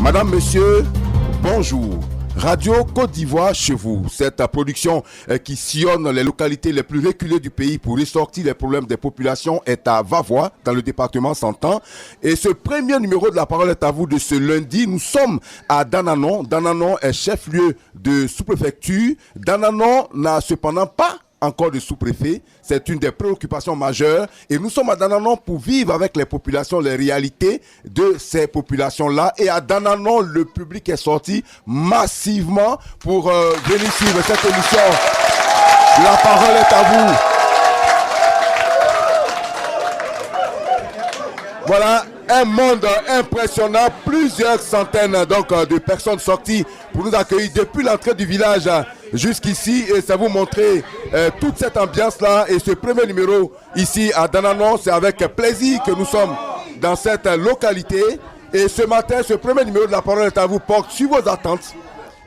Madame, monsieur, bonjour. Radio Côte d'Ivoire chez vous. Cette production qui sillonne les localités les plus reculées du pays pour ressortir les problèmes des populations est à Vavois, dans le département Santan. Et ce premier numéro de La Parole est à vous de ce lundi. Nous sommes à Dananon. Dananon est chef-lieu de sous-préfecture. Dananon n'a cependant pas encore de sous-préfet. C'est une des préoccupations majeures et nous sommes à Dananon pour vivre avec les populations, les réalités de ces populations-là. Et à Dananon, le public est sorti massivement pour venir suivre cette émission. La parole est à vous. Voilà un monde impressionnant, plusieurs centaines donc de personnes sorties pour nous accueillir depuis l'entrée du village jusqu'ici, et ça vous montrer toute cette ambiance-là. Et ce premier numéro ici à Dananon, c'est avec plaisir que nous sommes dans cette localité. Et ce matin, ce premier numéro de La Parole est à vous porte sur vos attentes.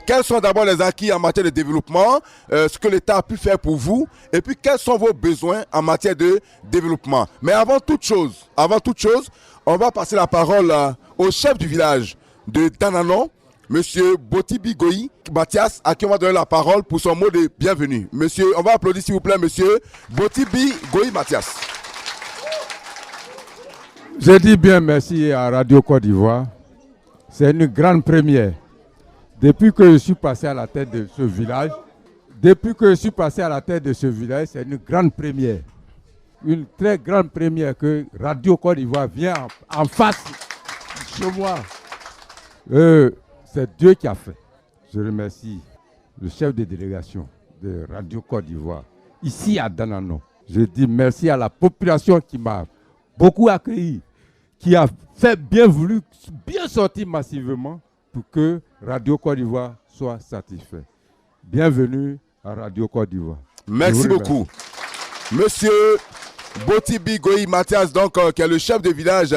Quels sont d'abord les acquis en matière de développement, ce que l'État a pu faire pour vous, et puis quels sont vos besoins en matière de développement. Mais avant toute chose, on va passer la parole au chef du village de Dananon, Monsieur Botibi Goyi Mathias, à qui on va donner la parole pour son mot de bienvenue. Monsieur, on va applaudir s'il vous plaît, Monsieur Botibi Goyi Mathias. Je dis bien merci à Radio Côte d'Ivoire. C'est une grande première. Depuis que je suis passé à la tête de ce village, c'est une grande première. Une très grande première que Radio Côte d'Ivoire vient en face chez moi. C'est Dieu qui a fait. Je remercie le chef de délégation de Radio Côte d'Ivoire, ici à Dananon. Je dis merci à la population qui m'a beaucoup accueilli, qui a fait bien sortir massivement pour que Radio Côte d'Ivoire soit satisfait. Bienvenue à Radio Côte d'Ivoire. Merci beaucoup. Monsieur Botibi Goyi Mathias, donc, qui est le chef de village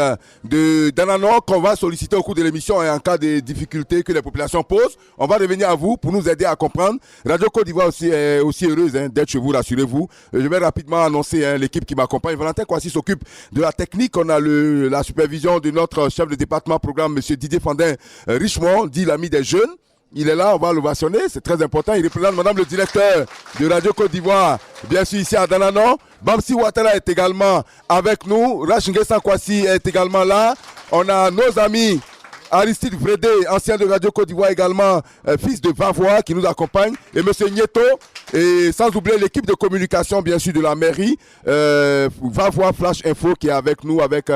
de Dananon, qu'on va solliciter au cours de l'émission et en cas de difficultés que les populations posent. On va revenir à vous pour nous aider à comprendre. Radio Côte d'Ivoire aussi est aussi heureuse d'être chez vous, rassurez-vous. Je vais rapidement annoncer l'équipe qui m'accompagne. Valentin Kouassi s'occupe de la technique. On a la supervision de notre chef de département programme, Monsieur Didier Fandin Richemont, dit l'ami des jeunes. Il est là, on va l'ovationner, c'est très important. Il représente madame le directeur de Radio Côte d'Ivoire, bien sûr ici à Dananon. Bamsi Ouattara est également avec nous. Rachinguessan Kouassi est également là. On a nos amis Aristide Vredé, ancien de Radio Côte d'Ivoire également, fils de Vavois, qui nous accompagne. Et monsieur Nieto, et sans oublier l'équipe de communication, bien sûr, de la mairie, Vavois Flash Info, qui est avec nous, avec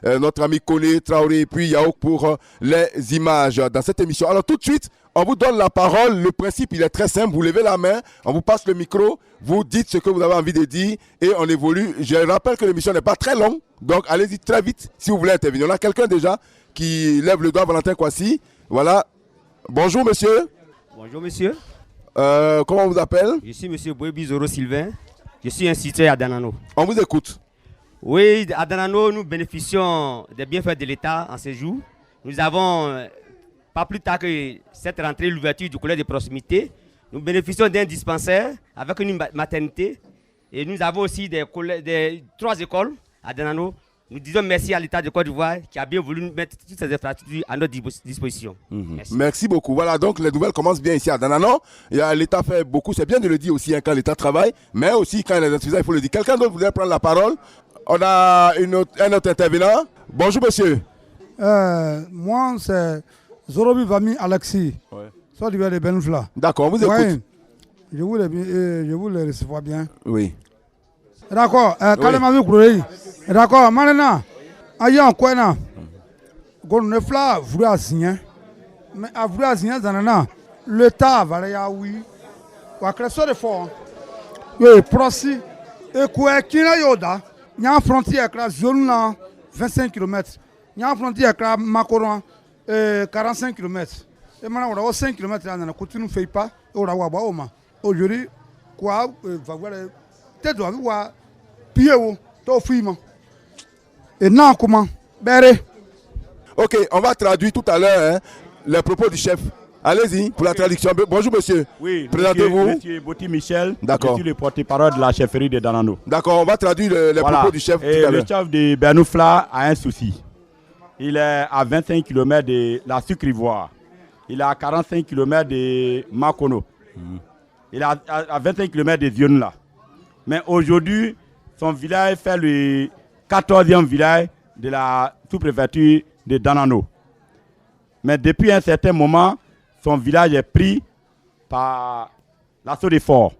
notre ami Kone Traoré, et puis Yaouk pour les images dans cette émission. Alors tout de suite, on vous donne la parole. Le principe, il est très simple. Vous levez la main, on vous passe le micro, vous dites ce que vous avez envie de dire et on évolue. Je rappelle que l'émission n'est pas très longue, donc allez-y très vite si vous voulez intervenir. On a quelqu'un déjà qui lève le doigt, Valentin Kouassi. Voilà. Bonjour, monsieur. Bonjour, monsieur. Comment on vous appelle? Je suis monsieur Boebi Zoro Sylvain. Je suis instituteur à Dananon. On vous écoute. Oui, à Dananon, nous bénéficions des bienfaits de l'État en ces jours. Nous avons, pas plus tard que cette rentrée, l'ouverture du collège de proximité. Nous bénéficions d'un dispensaire avec une maternité. Et nous avons aussi des 3 écoles à Dananon. Nous disons merci à l'État de Côte d'Ivoire qui a bien voulu mettre toutes ces infrastructures à notre disposition. Merci beaucoup. Voilà, donc les nouvelles commencent bien ici à Dananon. L'État fait beaucoup, c'est bien de le dire aussi quand l'État travaille, mais aussi quand il est insuffisant, il faut le dire. Quelqu'un d'autre voudrait prendre la parole? On a un autre intervenant. Bonjour monsieur. Moi, c'est Zorobi Vami Alexis. Ouais. Soit du de Benfla. D'accord, on vous écoute. Ouais. Je vous le recevoir bien. Oui. D'accord, d'accord, maintenant, ailleurs quoi là, on fla voulu signer, mais à voulu signer dans l'État va y oui, ou à créer de fort, oui, proci, et quoi qu'il y a yoda, il y a une frontière avec la zone là, 25 km, il y a une frontière avec la Macoran, 45 km, et maintenant on a 5 km là, on a continué ne fait pas, on a waba oma, aujourd'hui, quoi, va voir. Et non, comment? Ok, on va traduire tout à l'heure les propos du chef. Allez-y pour la traduction. Bonjour monsieur. Oui, présentez-vous. Monsieur Boti Michel, d'accord. Je suis le porte-parole de la chefferie de Danano. D'accord, on va traduire les propos du chef tout à l'heure. Le chef de Bernoufla a un souci. il est à 25 km de la Sucre-Ivoire. Il est à 45 km de Makono. Il est à 25 km de Zionla. Mais aujourd'hui, son village fait le 14e village de la sous-préfecture de Danano. Mais depuis un certain moment, son village est pris par l'assaut des forts.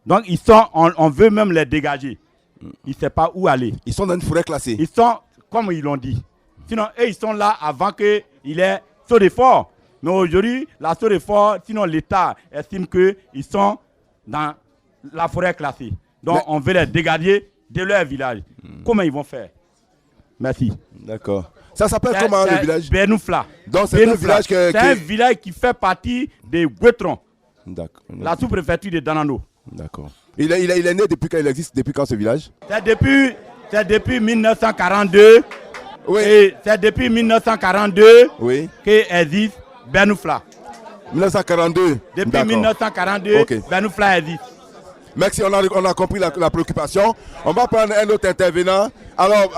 Donc on veut même les dégager. Ils ne savent pas où aller. Ils sont dans une forêt classée. Ils sont, comme ils l'ont dit. Sinon, eux, ils sont là avant qu'il ait saut des forts. Mais aujourd'hui, l'assaut des forts, sinon l'État estime qu'ils sont dans la forêt classée. Donc, on veut les dégager de leur village. Comment ils vont faire? Merci. D'accord. Ça s'appelle comment le village? Benoufla. Donc, c'est un village c'est un village qui fait partie de Guetron. D'accord. La sous-préfecture de Danano. D'accord. Il est né depuis quand il existe? Depuis quand ce village? C'est depuis 1942. Oui. Et c'est depuis 1942 Oui. qu'existe Benoufla. 1942. Depuis 1942, Ok. Benoufla existe. Merci, on a compris la préoccupation. On va prendre un autre intervenant. Alors,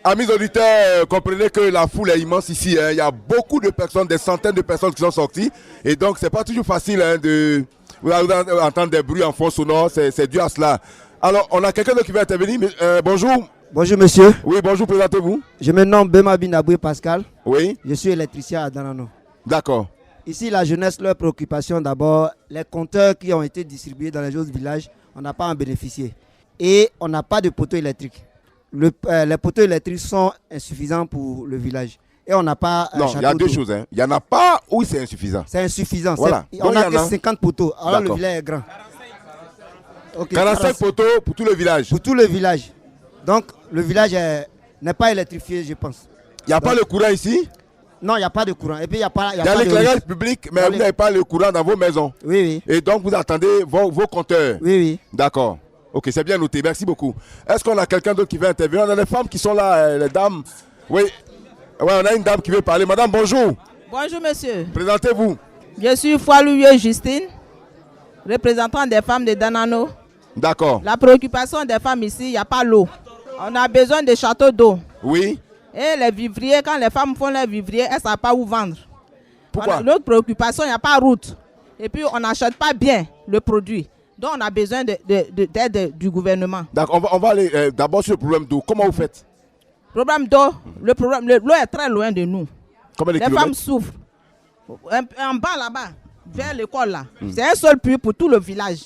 amis auditeurs, comprenez que la foule est immense ici. Il y a beaucoup de personnes, des centaines de personnes qui sont sorties. Et donc, c'est pas toujours facile de vous allez entendre des bruits en fond sonore. C'est dû à cela. Alors, on a quelqu'un d'autre qui va intervenir. Bonjour. Bonjour monsieur. Oui, bonjour, présentez-vous. Je me nomme Bema Binaboué Pascal. Oui. Je suis électricien à Danano. D'accord. Ici, la jeunesse, leur préoccupation d'abord, les compteurs qui ont été distribués dans les autres villages, on n'a pas à en bénéficier. Et on n'a pas de poteaux électriques. Les poteaux électriques sont insuffisants pour le village. Et on n'a pas non, il y a deux choses. Hein. Il n'y en a pas ou c'est insuffisant. C'est insuffisant. Voilà. On n'a que 50 poteaux. Alors le village est grand. Okay, 45 poteaux pour tout le village. Pour tout le village. Donc le village n'est pas électrifié, je pense. Il n'y a pas le courant ici? Non, il n'y a pas de courant. Et puis il y a l'éclairage public, mais vous n'avez pas le courant dans vos maisons. Oui, oui. Et donc vous attendez vos compteurs. Oui, oui. D'accord. Ok, c'est bien noté. Merci beaucoup. Est-ce qu'on a quelqu'un d'autre qui veut intervenir? On a des femmes qui sont là, les dames. Oui. Ouais, on a une dame qui veut parler. Madame, bonjour. Bonjour, monsieur. Présentez-vous. Je suis Foilouye Justine, représentante des femmes de Danano. D'accord. La préoccupation des femmes ici, il n'y a pas l'eau. On a besoin de châteaux d'eau. Oui. Et les vivriers, quand les femmes font leurs vivriers, elles ne savent pas où vendre. Pourquoi? L'autre préoccupation, il n'y a pas de route. Et puis, on n'achète pas bien le produit. Donc, on a besoin d'aide du gouvernement. D'accord, on va aller d'abord sur le problème d'eau. Comment vous faites? Problème d'eau, l'eau est très loin de nous. Combien de les kilomètres? femmes souffrent. En bas là-bas, vers l'école là, c'est un seul puits pour tout le village.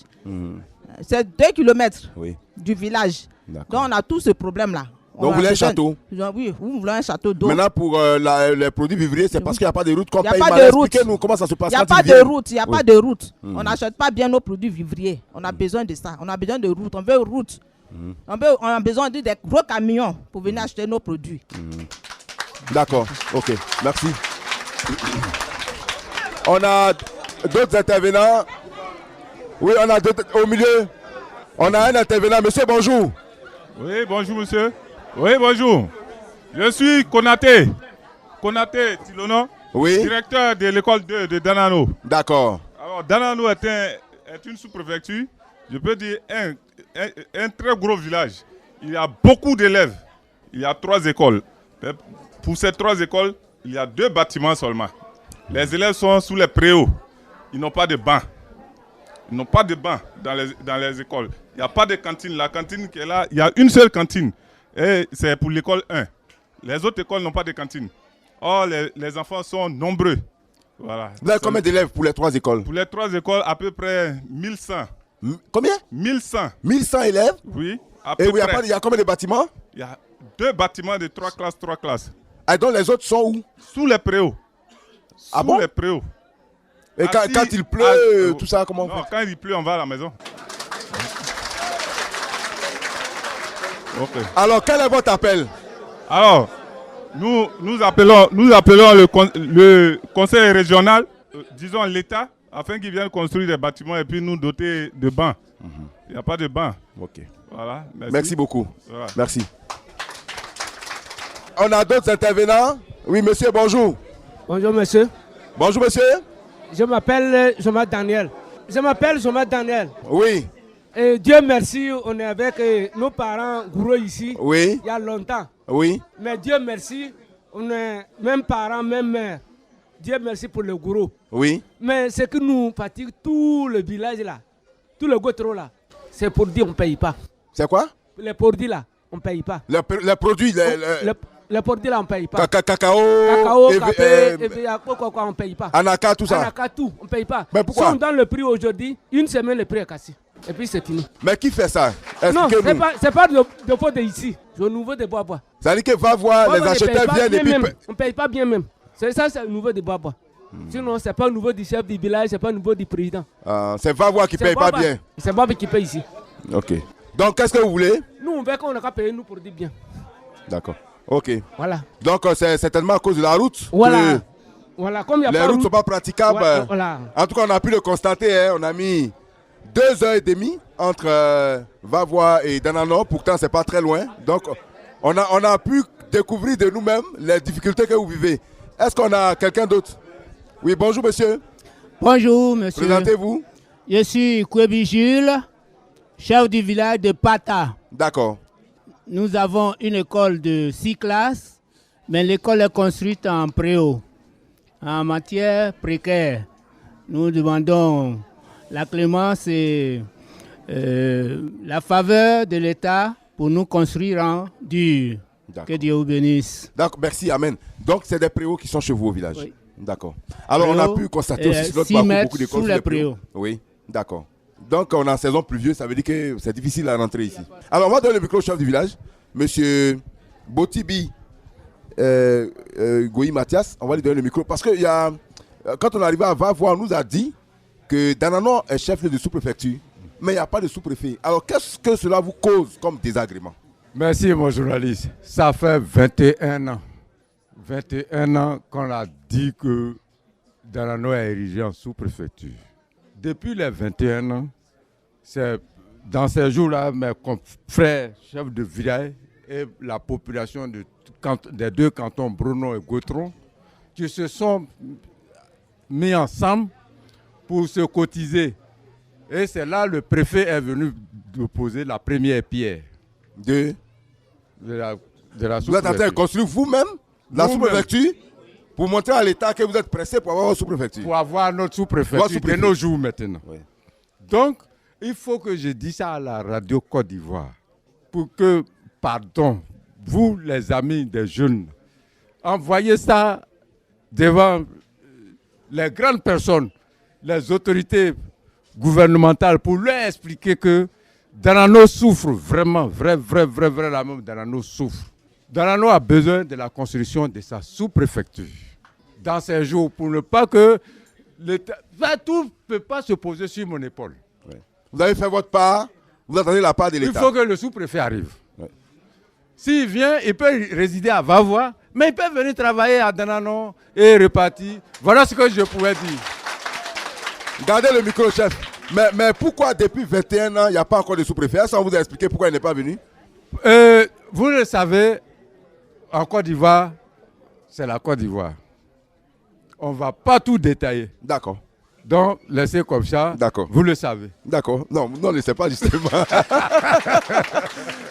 C'est 2 km du village. Donc on a tout ce problème là. Donc vous voulez un château? Oui, vous voulez un château d'eau. Maintenant pour les produits vivriers, c'est parce qu'il n'y a pas de route. Il n'y a pas de route. Expliquez-nous comment ça se passe. Il n'y a pas de route. Il n'y a pas de route. On n'achète pas bien nos produits vivriers. On a besoin de ça. On a besoin de route. On veut route. On a besoin de des gros camions pour venir acheter nos produits. D'accord, ok, merci. On a d'autres intervenants. Oui, on a au milieu. On a un intervenant. Monsieur, bonjour. Oui, bonjour, monsieur. Oui, bonjour. Je suis Konaté Tilono, directeur de l'école de Danano. D'accord. Alors, Danano est une sous-préfecture, je peux dire un très gros village. Il y a beaucoup d'élèves. Il y a 3 écoles. Pour ces 3 écoles, il y a 2 bâtiments seulement. Les élèves sont sous les préaux. Ils n'ont pas de bancs. Ils n'ont pas de bancs dans les écoles. Il n'y a pas de cantine. La cantine qui est là, il y a une seule cantine. Et c'est pour l'école 1. Les autres écoles n'ont pas de cantine. Or, les enfants sont nombreux. Voilà. Vous avez combien d'élèves pour les 3 écoles? Pour les 3 écoles, à peu près 1100. Combien? 1100. 1100 élèves? Oui. Et il y a combien de bâtiments? Il y a 2 bâtiments de 3 classes. Et donc les autres sont où? Sous les préaux. Ah bon? Sous les préaux. Et quand il pleut, tout ça, comment on fait? Quand il pleut, on va à la maison. Okay. Alors, quel est votre appel? Alors, nous appelons le conseil régional, disons l'État, afin qu'il vienne construire des bâtiments et puis nous doter de bancs. Il n'y a pas de bancs. Ok. Voilà. Merci beaucoup. Voilà. Merci. On a d'autres intervenants. Oui, monsieur, bonjour. Bonjour, monsieur. Bonjour, monsieur. Je m'appelle Jean-Marc Daniel. Oui. Et Dieu merci, on est avec nos parents gourous ici. Oui. Il y a longtemps. Oui. Mais Dieu merci, on est même parents, même mère. Dieu merci pour le gourou. Oui. Mais ce que nous fatigue tout le village là, tout le gotro là, c'est pour dire on ne paye pas. C'est quoi? Les produits là, on ne paye pas. Les produits, les produits là, on ne paye pas. Cacao, café, on ne paye pas. Anaka, tout ça. Anaka, tout, on ne paye pas. Mais pourquoi? Si on donne le prix aujourd'hui, une semaine, le prix est cassé. Et puis c'est fini. Mais qui fait ça? Non, c'est pas de faute d'ici. C'est au niveau de Bois-Bois. Ça veut dire que va voir, les acheteurs viennent et puis... On ne paye pas bien même. C'est ça, c'est au niveau de Bois-Bois. Sinon, ce n'est pas au niveau du chef du village, ce n'est pas au niveau du président. C'est va voir qui ne paye pas bien. C'est Bois-Bois qui paye ici. Ok. Donc, qu'est-ce que vous voulez? Nous, on veut qu'on n'a qu'à payer nous pour dire bien. D'accord. Ok. Voilà. Donc, c'est certainement à cause de la route. Voilà. Voilà. Comme y a les routes ne sont pas praticables. Voilà. En tout cas, on a pu le constater. Hein, on a mis 2h30 entre Vavois et Danano. Pourtant, ce n'est pas très loin. Donc, on a pu découvrir de nous-mêmes les difficultés que vous vivez. Est-ce qu'on a quelqu'un d'autre? Oui, bonjour monsieur. Bonjour monsieur. Présentez-vous. Je suis Kwebi Jules, chef du village de Pata. D'accord. Nous avons une école de 6 classes, mais l'école est construite en préau, en matière précaire. Nous demandons la clémence et la faveur de l'État pour nous construire en dur. Que Dieu vous bénisse. D'accord, merci, amen. Donc, c'est des préaux qui sont chez vous au village. Oui. D'accord. Alors, on a pu constater aussi sur notre parcours beaucoup d'écoles sous les préaux. Oui, d'accord. Donc, on est en saison pluvieuse, ça veut dire que c'est difficile à rentrer ici. Alors, on va donner le micro au chef du village, monsieur Botibi Goyi Mathias. On va lui donner le micro parce que quand on est arrivé à Vavois, on nous a dit que Danano est chef de sous-préfecture, mais il n'y a pas de sous-préfet. Alors, qu'est-ce que cela vous cause comme désagrément? Merci, mon journaliste. Ça fait 21 ans. 21 ans qu'on a dit que Danano est érigé en sous-préfecture. Depuis les 21 ans, c'est dans ces jours-là, mes frères, chefs de village et la population des deux cantons, Bruno et Gautron, qui se sont mis ensemble pour se cotiser. Et c'est là que le préfet est venu poser la première pierre de la sous-préfecture. Vous êtes en train de construire vous-même la sous-préfecture pour montrer à l'État que vous êtes pressé pour avoir votre sous-préfecture. Pour avoir notre sous-préfecture de nos jours maintenant. Oui. Donc, il faut que je dise ça à la radio Côte d'Ivoire. Pour que, pardon, vous les amis des jeunes, envoyez ça devant les grandes personnes, les autorités gouvernementales pour leur expliquer que Danano souffre vraiment, vraiment, Danano souffre. Danano a besoin de la construction de sa sous-préfecture dans ces jours pour ne pas que l'État... Tout ne peut pas se poser sur mon épaule. Ouais. Vous avez fait votre part, vous attendez la part de l'État. Il faut que le sous-préfet arrive. Ouais. S'il vient, il peut résider à Vavois, mais il peut venir travailler à Danano et repartir. Voilà ce que je pouvais dire. Gardez le micro, chef. Mais pourquoi depuis 21 ans, il n'y a pas encore de sous-préfet? Ça, on vous a expliqué pourquoi il n'est pas venu? Vous le savez, en Côte d'Ivoire, c'est la Côte d'Ivoire. On ne va pas tout détailler. D'accord. Donc, laissez comme ça. D'accord. Vous le savez. D'accord. Non, ne le sait pas justement.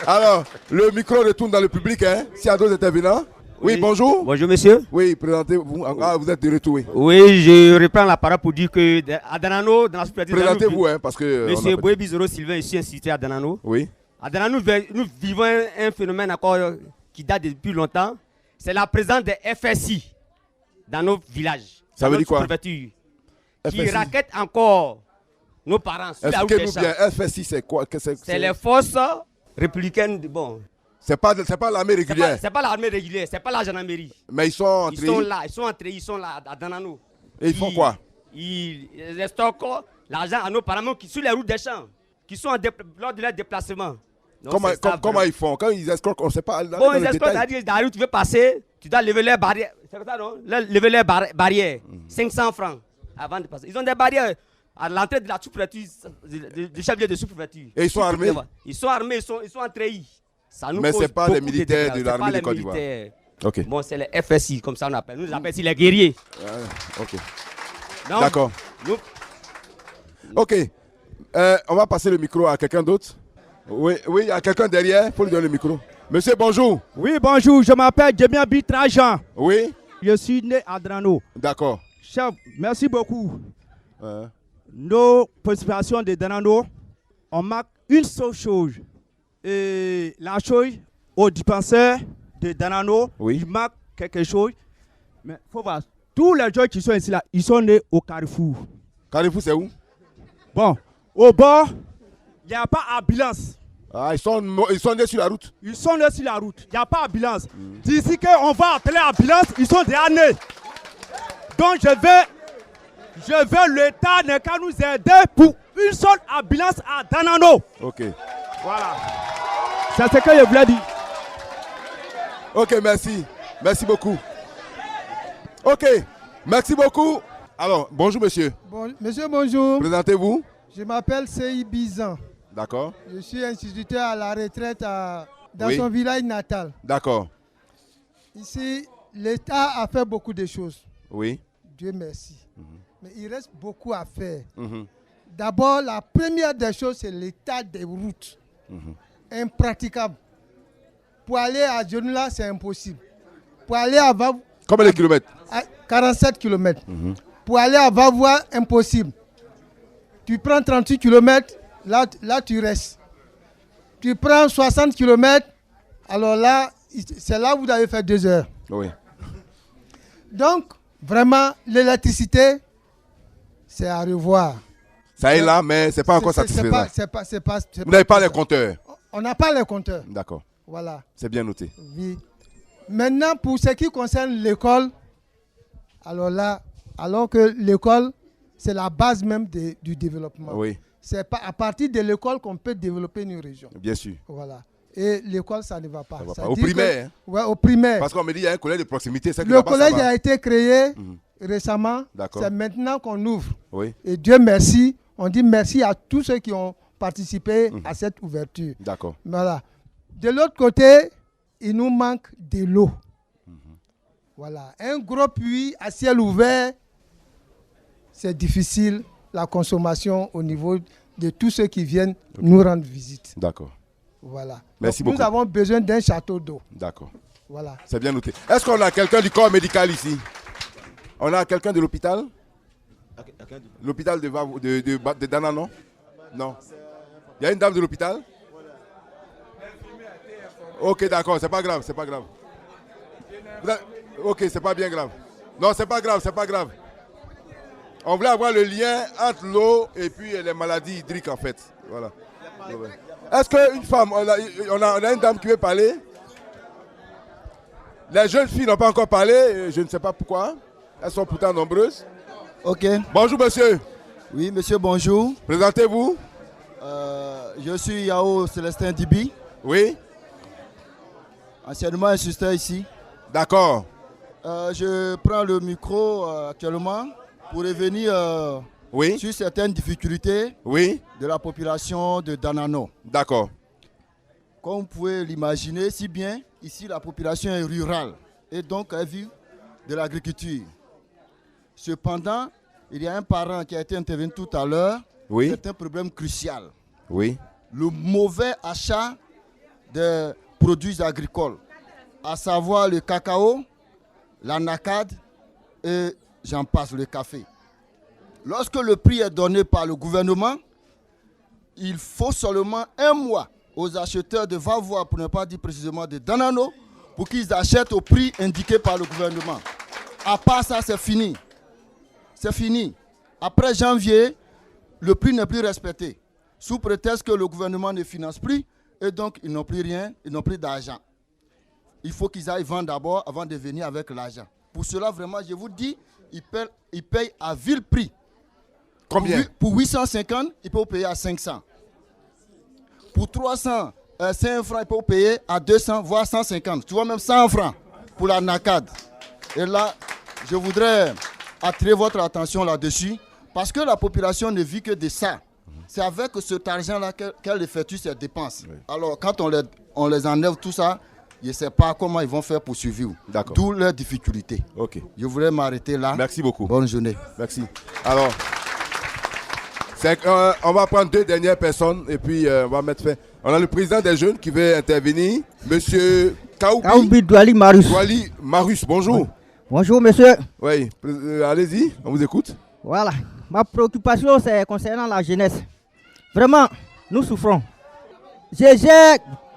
Alors, le micro retourne dans le public. Hein, s'il y a d'autres intervenants. Oui, bonjour. Bonjour, monsieur. Oui, présentez-vous. Ah, vous êtes de retour, oui. Oui, je reprends la parole pour dire que à Danano, dans la sous-préfecture... Présentez-vous, hein, parce que... Monsieur Boye Bizoro Sylvain, ici incité à Danano. Oui. À Danano, nous vivons un phénomène encore qui date depuis longtemps. C'est la présence des FSI dans nos villages. Ça veut dire quoi? Qui raquettent encore nos parents. Expliquez-nous bien, FSI, c'est quoi? C'est les forces républicaines. Bon. C'est pas l'armée régulière. C'est pas l'armée régulière, c'est pas la gendarmerie. Mais ils sont entrés. Ils sont là à Danano. Et ils font quoi? Ils stockent l'argent à nos parents qui sur les routes des champs, qui sont lors de leur déplacement. Donc, comment ils font? Quand ils escortent, on ne sait pas. Bon, ils escortent, c'est-à-dire dans la rue, tu veux passer, tu dois lever les barrières. C'est ça, non? Lever les barrières. 500 francs avant de passer. Ils ont des barrières à l'entrée de la sous-préfecture, du chef de sous-préfecture. Et ils sont armés? Ils sont armés, ils sont en treillis. Mais ce n'est pas les militaires de l'armée de Côte d'Ivoire. Okay. Bon, c'est les FSI, comme ça on appelle. Nous appelons ici les guerriers. Ok. D'accord. Ok. On va passer le micro à quelqu'un d'autre. Oui, il y a quelqu'un derrière. Il faut lui donner le micro. Monsieur, bonjour. Oui, bonjour. Je m'appelle Djemia Bitrajan. Oui. Je suis né à Danano. D'accord. Chef, merci beaucoup. Nos participations de Danano, on marque une seule chose. Et la chose, au dispensaire de Danano, il marque quelque chose. Mais il faut voir, tous les gens qui sont ici, là, ils sont nés au Carrefour. Carrefour, c'est où? Bon, au bord, il n'y a pas ambulance. Ah, ils sont nés sur la route. Ils sont nés sur la route. Il n'y a pas ambulance. D'ici qu'on va appeler ambulance, ils sont déjà nés. Donc je veux l'État ne qu'à nous aider pour une seule ambulance à Danano. Ok. Voilà. C'est ce que je voulais dire. Ok, merci. Merci beaucoup. Ok, merci beaucoup. Alors, bonjour monsieur. Monsieur, bonjour. Présentez-vous. Je m'appelle Sey Bizan. D'accord. Je suis instituteur à la retraite dans son village natal. D'accord. Ici, l'État a fait beaucoup de choses. Oui. Dieu merci. Mais il reste beaucoup à faire. D'abord, la première des choses, c'est l'état des routes. Impraticable. Pour aller à Djonoula, c'est impossible. Pour aller à Vavoua... Combien de kilomètres? 47 km. Pour aller à Vavoua, impossible. Tu prends 38 km, là tu restes. Tu prends 60 km, alors là, c'est là où vous avez fait 2 heures. Oui. Donc, vraiment, l'électricité, c'est à revoir. Ça est là, mais ce n'est pas encore satisfaisant. Vous n'avez pas les compteurs? On n'a pas les compteurs. D'accord. Voilà. C'est bien noté. Oui. Maintenant, pour ce qui concerne l'école, alors là, alors que l'école, c'est la base même du développement. Oui. C'est pas à partir de l'école qu'on peut développer une région. Bien sûr. Voilà. Et l'école, ça ne va pas. Ça va pas. Au primaire. Oui, au primaire. Parce qu'on me dit qu'il y a un collège de proximité. Le collège a été créé récemment. C'est maintenant qu'on ouvre. Oui. Et Dieu merci. On dit merci à tous ceux qui ont participé à cette ouverture. D'accord. Voilà. De l'autre côté, il nous manque de l'eau. Voilà. Un gros puits à ciel ouvert, c'est difficile, la consommation au niveau de tous ceux qui viennent nous rendre visite. D'accord. Voilà. Merci Donc, beaucoup. nous avons besoin d'un château d'eau. D'accord. Voilà. C'est bien noté. Est-ce qu'on a quelqu'un du corps médical ici? On a quelqu'un de l'hôpital? L'hôpital de Danano? Non. Il y a une dame de l'hôpital? Ok, d'accord, c'est pas grave, c'est pas grave. Ok, c'est pas bien grave. Non, c'est pas grave, c'est pas grave. On voulait avoir le lien entre l'eau et puis les maladies hydriques en fait. Voilà. Est-ce qu'une femme, on a une dame qui veut parler? Les jeunes filles n'ont pas encore parlé, je ne sais pas pourquoi. Elles sont pourtant nombreuses. Ok. Bonjour monsieur. Oui monsieur, bonjour. Présentez-vous. Je suis Yao Célestin Dibi. Oui. Anciennement instituteur ici. D'accord. Je prends le micro actuellement pour revenir sur certaines difficultés de la population de Danano. D'accord. Comme vous pouvez l'imaginer, si bien, ici la population est rurale et donc elle vit de l'agriculture. Cependant, il y a un parent qui a été intervenu tout à l'heure. C'est un problème crucial. Oui. Le mauvais achat des produits agricoles, à savoir le cacao, l'anacade et j'en passe, le café. Lorsque le prix est donné par le gouvernement, il faut seulement 1 mois aux acheteurs de Vavoua, pour ne pas dire précisément de Danano, pour qu'ils achètent au prix indiqué par le gouvernement. À part ça, c'est fini. C'est fini. Après janvier, le prix n'est plus respecté. Sous prétexte que le gouvernement ne finance plus, et donc ils n'ont plus rien, ils n'ont plus d'argent. Il faut qu'ils aillent vendre d'abord avant de venir avec l'argent. Pour cela, vraiment, je vous dis, ils payent à vil prix. Combien? Pour 850, ils peuvent payer à 500. Pour 300, 5 francs, ils peuvent payer à 200, voire 150. Tu vois, même 100 francs pour la NACAD. Et là, je voudrais attirer votre attention là-dessus, parce que la population ne vit que de ça. C'est avec cet argent-là qu'elle effectue ses dépenses. Oui. Alors, quand on les enlève tout ça, je ne sais pas comment ils vont faire pour survivre. D'où leurs difficultés. Ok. Je voulais m'arrêter là. Merci beaucoup. Bonne journée. Merci. Alors, on va prendre 2 dernières personnes et puis on va mettre fin. On a le président des jeunes qui veut intervenir, monsieur Kaoubi Douali Marus. Douali Marus, bonjour. Oui. Bonjour, monsieur. Oui, allez-y, on vous écoute. Voilà, ma préoccupation, c'est concernant la jeunesse. Vraiment, nous souffrons. J'ai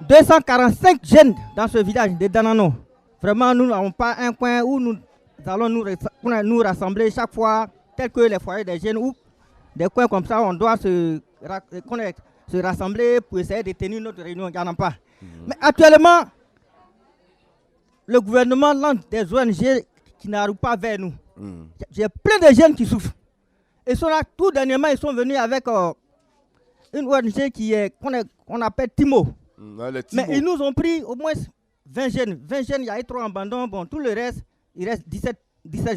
245 jeunes dans ce village de Danano. Vraiment, nous n'avons pas un coin où nous allons nous rassembler chaque fois, tel que les foyers des jeunes ou des coins comme ça, on doit se rassembler pour essayer de tenir notre réunion. Il n'y en a pas. Mais actuellement, le gouvernement lance des ONG qui n'arrivent pas vers nous. J'ai plein de jeunes qui souffrent. Ils sont là, tout dernièrement, ils sont venus avec une ONG qu'on appelle Timo. Mais ils nous ont pris au moins 20 jeunes. 20 jeunes, il y a eu 3 abandons. Bon, tout le reste, il reste 17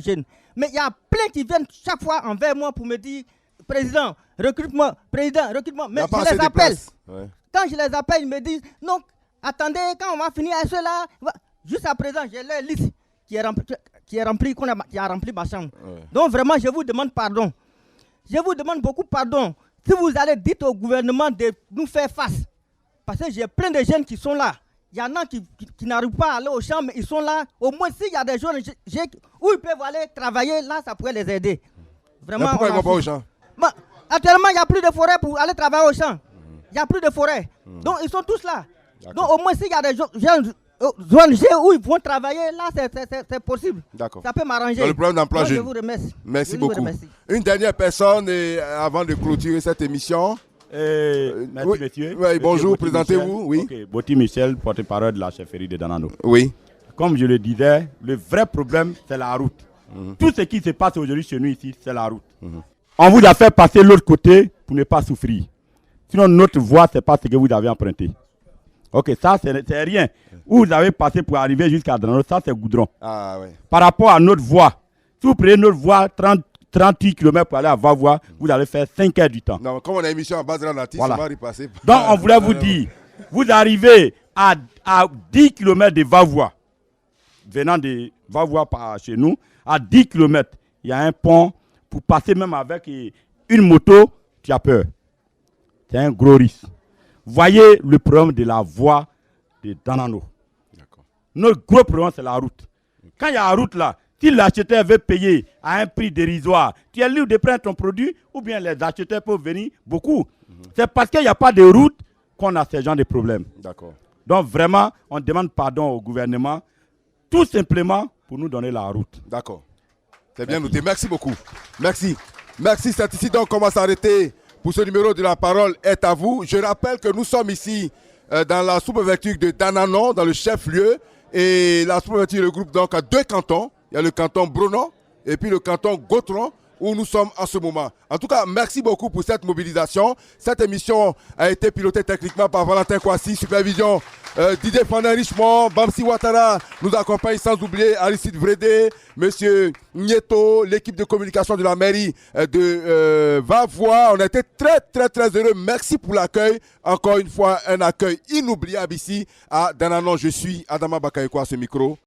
jeunes. Mais il y a plein qui viennent chaque fois envers moi pour me dire, président, recrute-moi, président, recrute-moi. Mais je les appelle. Ouais. Quand je les appelle, ils me disent, non, attendez, quand on va finir avec cela, jusqu'à présent, j'ai leur liste qui a rempli ma chambre. Ouais. Donc vraiment, je vous demande pardon. Je vous demande beaucoup pardon. Si vous allez dire au gouvernement de nous faire face, parce que j'ai plein de jeunes qui sont là. Il y en a qui n'arrivent pas à aller au champ, mais ils sont là. Au moins, s'il y a des jeunes où ils peuvent aller travailler, là, ça pourrait les aider. Vraiment. Mais pourquoi ils ne vont pas au champ? Actuellement, il n'y a plus de forêt pour aller travailler au champ. Il n'y a plus de forêt. Donc, ils sont tous là. Donc, au moins, s'il y a des jeunes ONG où ils vont travailler, là, c'est possible. D'accord. Ça peut m'arranger. Dans le problème d'emploi jeune. Je vous remercie. Merci beaucoup. Une dernière personne avant de clôturer cette émission. Merci, oui, monsieur. Oui, bonjour, présentez-vous. Oui. Okay. Boti Michel, porte-parole de la chefferie de Danano. Oui. Comme je le disais, le vrai problème, c'est la route. Tout ce qui se passe aujourd'hui chez nous ici, c'est la route. On vous a fait passer l'autre côté pour ne pas souffrir. Sinon, notre voie, ce n'est pas ce que vous avez emprunté. Ok, ça, c'est rien. Où vous avez passé pour arriver jusqu'à Danano, ça, c'est goudron. Ah, ouais. Par rapport à notre voie, si vous prenez notre voie, 38 km pour aller à Vavoie, vous allez faire 5 heures du temps. Non, comme on a une émission à base de la nature, voilà. On va repasser. Donc, on voulait vous dire, vous arrivez à 10 km de Vavoie, venant de Vavoie par chez nous, à 10 km, il y a un pont pour passer même avec une moto, tu as peur. C'est un gros risque. Voyez le problème de la voie de Danano. Notre gros problème, c'est la route. Quand il y a la route là, si l'acheteur veut payer à un prix dérisoire, tu es libre de prendre ton produit ou bien les acheteurs peuvent venir beaucoup. C'est parce qu'il n'y a pas de route qu'on a ce genre de problèmes. D'accord. Donc vraiment, on demande pardon au gouvernement, tout simplement pour nous donner la route. D'accord. C'est bien noté. Merci beaucoup. Merci. Merci. C'est ici donc qu'on va s'arrêter pour ce numéro de La Parole est à vous. Je rappelle que nous sommes ici dans la sous-préfecture de Danano, dans le chef-lieu. Et la sous-préfecture regroupe donc 2 cantons. Il y a le canton Brono et puis le canton Gautron où nous sommes en ce moment. En tout cas, merci beaucoup pour cette mobilisation. Cette émission a été pilotée techniquement par Valentin Kwasi, supervision Didier Fandin Richemont, Bamsi Ouattara nous accompagne, sans oublier Aristide Vrédé, Monsieur Nieto, l'équipe de communication de la mairie de Vavoie. On a été très heureux. Merci pour l'accueil. Encore une fois, un accueil inoubliable ici à Danano. Je suis Adama Bakayoko à ce micro.